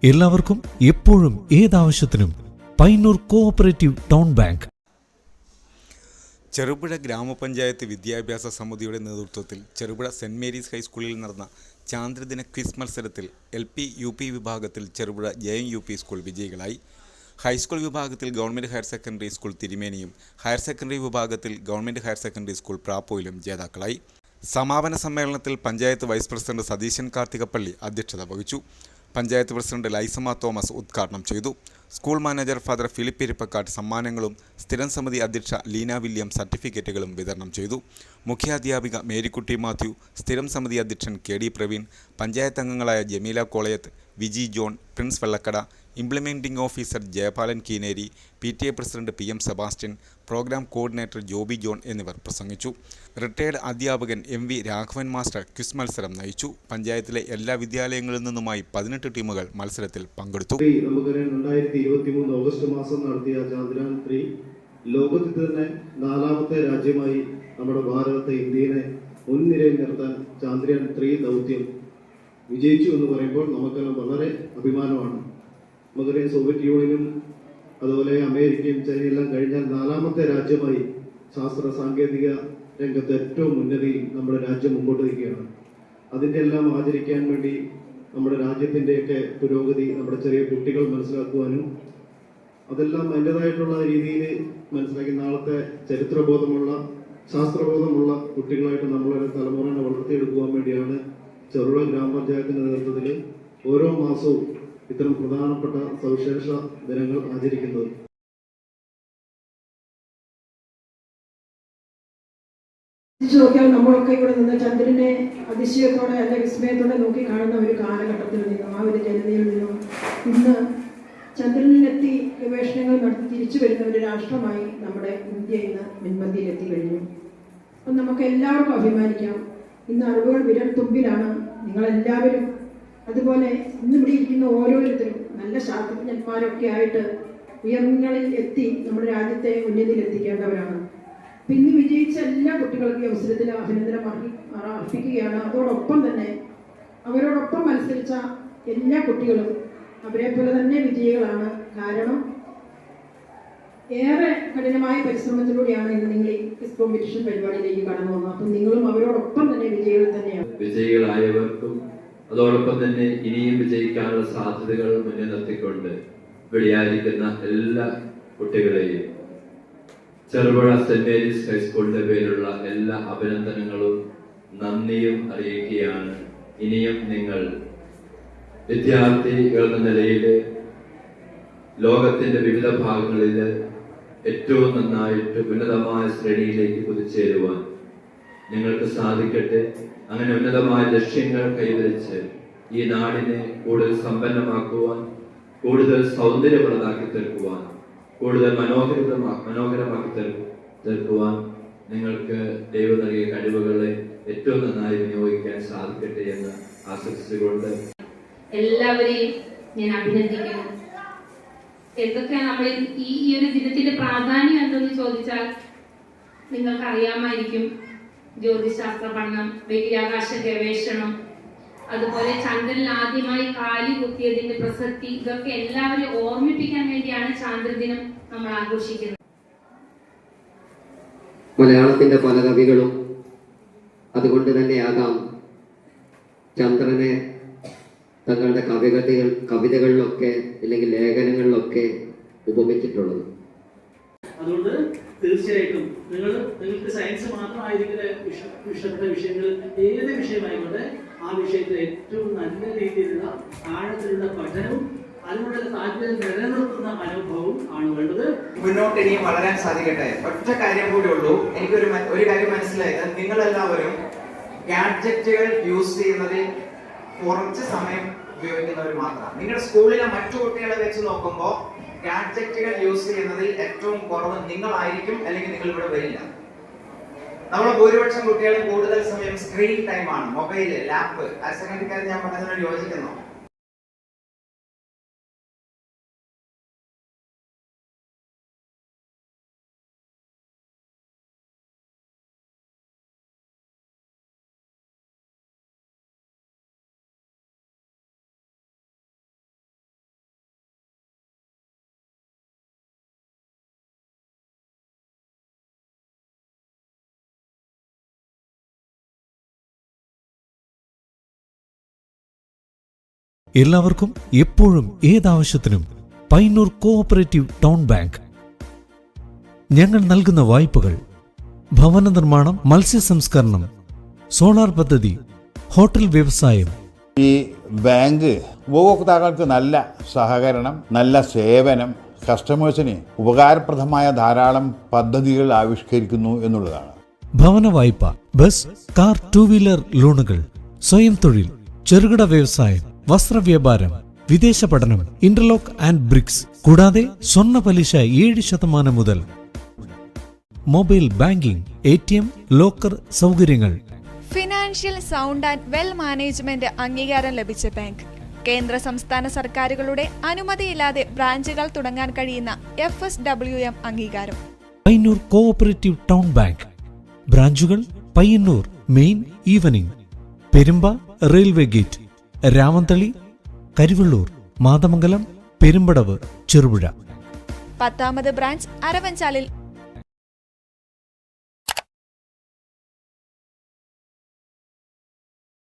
എല്ലാവർക്കും എപ്പോഴും ഏതാവശ്യത്തിനും Payyanur cooperative town bank. Cherupuzha ഗ്രാമപഞ്ചായത്ത് വിദ്യാഭ്യാസ സമിതിയുടെ നേതൃത്വത്തിൽ ചെറുപുഴ സെൻറ് മേരീസ് ഹൈസ്കൂളിൽ നടന്ന ചാന്ദ്രദിന ക്വിസ് മത്സരത്തിൽ LP-UP വിഭാഗത്തിൽ ചെറുപുഴ JN-UP സ്കൂൾ വിജയികളായി. ഹൈസ്കൂൾ വിഭാഗത്തിൽ ഗവൺമെൻറ് ഹയർ സെക്കൻഡറി സ്കൂൾ തിരുമേനിയും ഹയർ സെക്കൻഡറി വിഭാഗത്തിൽ ഗവൺമെൻറ് ഹയർ സെക്കൻഡറി സ്കൂൾ പ്രാപ്പോയിലും ജേതാക്കളായി. സമാപന സമ്മേളനത്തിൽ പഞ്ചായത്ത് വൈസ് പ്രസിഡന്റ് സതീശൻ കാർത്തികപ്പള്ളി അധ്യക്ഷത വഹിച്ചു. പഞ്ചായത്ത് പ്രസിഡന്റ് ലൈസമ്മ തോമസ് ഉദ്ഘാടനം ചെയ്തു. School manager father Philip Irippakkattu സമ്മാനങ്ങളും സ്ഥിരം സമിതി അധ്യക്ഷ ലീന വില്യം സർട്ടിഫിക്കറ്റുകളും വിതരണം ചെയ്തു. മുഖ്യാധ്യാപിക മേരിക്കുട്ടി മാത്യു, സ്ഥിരം സമിതി അധ്യക്ഷൻ KD പ്രവീൺ, പഞ്ചായത്ത് അംഗങ്ങളായ Jameela Kolayath, Viji John, Prince Vellakkada, implementing officer Jayapalan Keeneri, PTA president PM Sebastian, programme coordinator Joby John എന്നിവർ പ്രസംഗിച്ചു. റിട്ടയർഡ് അധ്യാപകൻ MV രാഘവൻ മാസ്റ്റർ ക്വിസ് മത്സരം നയിച്ചു. പഞ്ചായത്തിലെ എല്ലാ വിദ്യാലയങ്ങളിൽ നിന്നുമായി 18 ടീമുകൾ മത്സരത്തിൽ പങ്കെടുത്തു. 2023 ഓഗസ്റ്റ് മാസം നടത്തിയ ചാന്ദ്രയാൻ 3 ലോകത്തിൽ തന്നെ 4ാമത്തെ രാജ്യമായി നമ്മുടെ ഭാരതത്തെ, ഇന്ത്യയെ മുൻനിരയിൽ നിർത്താൻ ചാന്ദ്രയാൻ 3 ദൗത്യം വിജയിച്ചു എന്ന് പറയുമ്പോൾ നമുക്കെല്ലാം വളരെ അഭിമാനമാണ്. നമുക്കറിയാം, സോവിയറ്റ് യൂണിയനും അതുപോലെ അമേരിക്കയും ചൈനയെല്ലാം കഴിഞ്ഞാൽ 4ാമത്തെ രാജ്യമായി ശാസ്ത്ര സാങ്കേതിക രംഗത്ത് ഏറ്റവും ഉന്നതിയിൽ നമ്മുടെ രാജ്യം മുമ്പോട്ട് നിൽക്കുകയാണ്. അതിൻ്റെ എല്ലാം ആചരിക്കാൻ വേണ്ടി നമ്മുടെ രാജ്യത്തിൻ്റെയൊക്കെ പുരോഗതി നമ്മുടെ ചെറിയ കുട്ടികൾ മനസ്സിലാക്കുവാനും അതെല്ലാം അതിൻ്റെതായിട്ടുള്ള രീതിയിൽ മനസ്സിലാക്കി നാളത്തെ ചരിത്രബോധമുള്ള ശാസ്ത്രബോധമുള്ള കുട്ടികളായിട്ട് നമ്മളെ തലമുറയെ വളർത്തിയെടുക്കുവാൻ വേണ്ടിയാണ് ചെറുപുഴ ഗ്രാമപഞ്ചായത്തിൻ്റെ നേതൃത്വത്തിൽ ഓരോ മാസവും ഇത്തരം പ്രധാനപ്പെട്ട സവിശേഷ ദിനങ്ങൾ ആചരിക്കുന്നത്. നോക്കിയാൽ നമ്മളൊക്കെ ഇവിടെ നിന്ന് ചന്ദ്രനെ അതിശയത്തോടെ അല്ലെ വിസ്മയത്തോടെ നോക്കി കാണുന്ന ഒരു കാലഘട്ടത്തിൽ നിന്നും ആ ഒരു ജനതയിൽ നിന്നും ഇന്ന് ചന്ദ്രനിലെത്തി ഗവേഷണങ്ങൾ നടത്തി തിരിച്ചു വരുന്ന ഒരു രാഷ്ട്രമായി നമ്മുടെ ഇന്ത്യ ഇന്ന് മുൻപന്തിയിൽ എത്തിക്കഴിഞ്ഞു. അപ്പം നമുക്ക് എല്ലാവർക്കും അഭിമാനിക്കാം. ഇന്ന് അറിവുകൾ വിരൽ തുമ്പിലാണ്. നിങ്ങളെല്ലാവരും അതുപോലെ ഇന്ന് ഇവിടെ ഇരിക്കുന്ന ഓരോരുത്തരും നല്ല ശാസ്ത്രജ്ഞന്മാരൊക്കെ ആയിട്ട് ഉയർന്നങ്ങളിൽ എത്തി നമ്മുടെ രാജ്യത്തെ ഉന്നതിയിൽ എത്തിക്കേണ്ടവരാണ്. ഇന്ന് വിജയിച്ച എല്ലാ കുട്ടികൾക്കും ഈ അവസരത്തിൽ അഭിനന്ദനം അർപ്പിക്കുകയാണ്. അതോടൊപ്പം തന്നെ അവരോടൊപ്പം മത്സരിച്ച എല്ലാ കുട്ടികളും അവരെ പോലെ തന്നെ വിജയികളാണ്. കാരണം ഏറെ കഠിനമായ പരിശ്രമത്തിലൂടെയാണ് ഇന്ന് നിങ്ങൾ ഈ ക്വിസ് കോമ്പറ്റീഷൻ പരിപാടിയിലേക്ക് കടന്നു വന്നത്. അപ്പം നിങ്ങളും അവരോടൊപ്പം തന്നെ വിജയികൾ തന്നെയാണ്. വിജയികളായവർക്കും അതോടൊപ്പം തന്നെ ഇനിയും വിജയിക്കാനുള്ള സാധ്യതകൾ മുന്നിൽ നിർത്തിക്കൊണ്ട് ഇവിടെയായിരിക്കുന്ന എല്ലാ കുട്ടികളെയും ചെറുപുഴ സെന്റ് മേരീസ് ഹൈസ്കൂളിന്റെ പേരുള്ള എല്ലാ അഭിനന്ദനങ്ങളും നന്ദിയും അറിയിക്കുകയാണ്. ഇനിയും നിങ്ങൾ വിദ്യാർത്ഥികൾ എന്ന നിലയിൽ ലോകത്തിന്റെ വിവിധ ഭാഗങ്ങളിൽ ഏറ്റവും നന്നായിട്ട് ഉന്നതമായ ശ്രേണിയിലേക്ക് കുതിച്ചേരുവാൻ നിങ്ങൾക്ക് സാധിക്കട്ടെ. അങ്ങനെ ഉന്നതമായ ലക്ഷ്യങ്ങൾ കൈവരിച്ച് ഈ നാടിനെ കൂടുതൽ സമ്പന്നമാക്കുവാൻ, കൂടുതൽ സൗന്ദര്യപ്രദമാക്കി തീർക്കുവാൻ, കൂടുതൽ മനോഹരമാക്കി തീർക്കുവാൻ നിങ്ങൾക്ക് ദൈവം നൽകിയ കഴിവുകളെ ഏറ്റവും നന്നായി വിനിയോഗിക്കാൻ സാധിക്കട്ടെ എന്ന് ആശംസിച്ചുകൊണ്ട് എല്ലാവരെയും ഞാൻ അഭിനന്ദിക്കുന്നു. എന്തൊക്കെയാണ് നമ്മൾ ഈ ഒരു ദിനത്തിന്റെ പ്രാധാന്യം എന്തെന്ന് ചോദിച്ചാൽ നിങ്ങൾക്ക് അറിയാമായിരിക്കും. ജ്യോതിശാസ്ത്ര പഠനം, ബഹിരാകാശ ഗവേഷണം, അതുപോലെ ചന്ദ്രനിൽ ആദ്യമായി കാലി കുത്തിയതിന്റെ പ്രസക്തി, ഇതൊക്കെ എല്ലാവരും ഓർമ്മിപ്പിക്കാൻ വേണ്ടിയാണ് ചാന്ദ്രദിനം നമ്മൾ ആഘോഷിക്കുന്നത്. മലയാളത്തിന്റെ പല കവികളും അതുകൊണ്ട് തന്നെയാകാം ചന്ദ്രനെ തങ്ങളുടെ കവിതകളിലൊക്കെ അല്ലെങ്കിൽ ലേഖനങ്ങളിലൊക്കെ ഉപമിച്ചിട്ടുള്ളത്. അതുകൊണ്ട് തീർച്ചയായിട്ടും നിങ്ങൾക്ക് സയൻസ് മാത്രമായിരിക്കില്ല ഇഷ്ടപ്പെട്ട വിഷയങ്ങൾ, ഏത് വിഷയമായിക്കോട്ടെ ആ വിഷയത്തിൽ ഏറ്റവും നല്ല രീതിയിലുള്ള ആഴത്തിലുള്ള പഠനവും അതിനുള്ള താല്പര്യം നിലനിർത്തുന്ന അനുഭവവും ആണ് വേണ്ടത്. മുന്നോട്ട് ഇനിയും വളരാൻ സാധിക്കട്ടെ. ഒറ്റ കാര്യം കൂടെ ഉള്ളൂ. എനിക്കൊരു കാര്യം മനസ്സിലായത്, നിങ്ങളെല്ലാവരും ഗാഡ്ജറ്റുകൾ യൂസ് ചെയ്യുന്നതിൽ കുറച്ച് സമയം ഉപയോഗിക്കുന്നവർ മാത്രമാണ്. നിങ്ങളുടെ സ്കൂളിലെ മറ്റു കുട്ടികളെ വെച്ച് നോക്കുമ്പോൾ ഗാഡ്ജറ്റുകൾ യൂസ് ചെയ്യുന്നതിൽ ഏറ്റവും കുറവ് നിങ്ങളായിരിക്കും, അല്ലെങ്കിൽ നിങ്ങൾ ഇവിടെ വരില്ല. നമ്മളെ ഭൂരിപക്ഷം കുട്ടികളും കൂടുതൽ സമയം സ്ക്രീൻ ടൈമാണ്, മൊബൈല്, ലാപ്പ്. ഹയർ സെക്കൻഡറിക്കാർ ഞാൻ പറഞ്ഞതിനോട് യോജിക്കുന്നു. എല്ലാവർക്കും എപ്പോഴും ഏതാവശ്യത്തിനും പയ്യന്നൂർ കോഓപ്പറേറ്റീവ് ടൗൺ ബാങ്ക്. ഞങ്ങൾ നൽകുന്ന വായ്പകൾ ഭവന നിർമ്മാണം, മത്സ്യ സംസ്കരണം, സോളാർ പദ്ധതി, ഹോട്ടൽ വ്യവസായം. ഈ ബാങ്ക് ഉപഭോക്താക്കൾക്ക് നല്ല സഹകരണം, നല്ല സേവനം, കസ്റ്റമേഴ്സിന് ഉപകാരപ്രദമായ ധാരാളം പദ്ധതികൾ ആവിഷ്കരിക്കുന്നു എന്നുള്ളതാണ്. ഭവന വായ്പ, ബസ്, കാർ, 2 വീലർ ലോണുകൾ, സ്വയം തൊഴിൽ, ചെറുകിട വ്യവസായം, വസ്ത്രവ്യാപാരം, വിദേശ പഠനം, ഇന്റർലോക്ക് ആൻഡ് ബ്രിക്സ്, കൂടാതെ സ്വർണ്ണ പലിശ 7% മുതൽ. മൊബൈൽ ബാങ്കിംഗ്, ATM, ലോക്കർ സൗകര്യങ്ങൾ. Financial sound and well management അംഗീകാരം ലഭിച്ച ബാങ്ക്. കേന്ദ്ര സംസ്ഥാന സർക്കാരുകളുടെ അനുമതിയില്ലാതെ ബ്രാഞ്ചുകൾ തുടങ്ങാൻ കഴിയുന്ന FSWM അംഗീകാരം. Payyanur cooperative town bank. ബ്രാഞ്ചുകൾ Payyanur main evening, Perumba railway gate, Ramanthali, Karivellur, Mathamangalam, Perumbadavu, Cherupuzha. 10ാമത് ബ്രാഞ്ച് അരവഞ്ചാലിൽ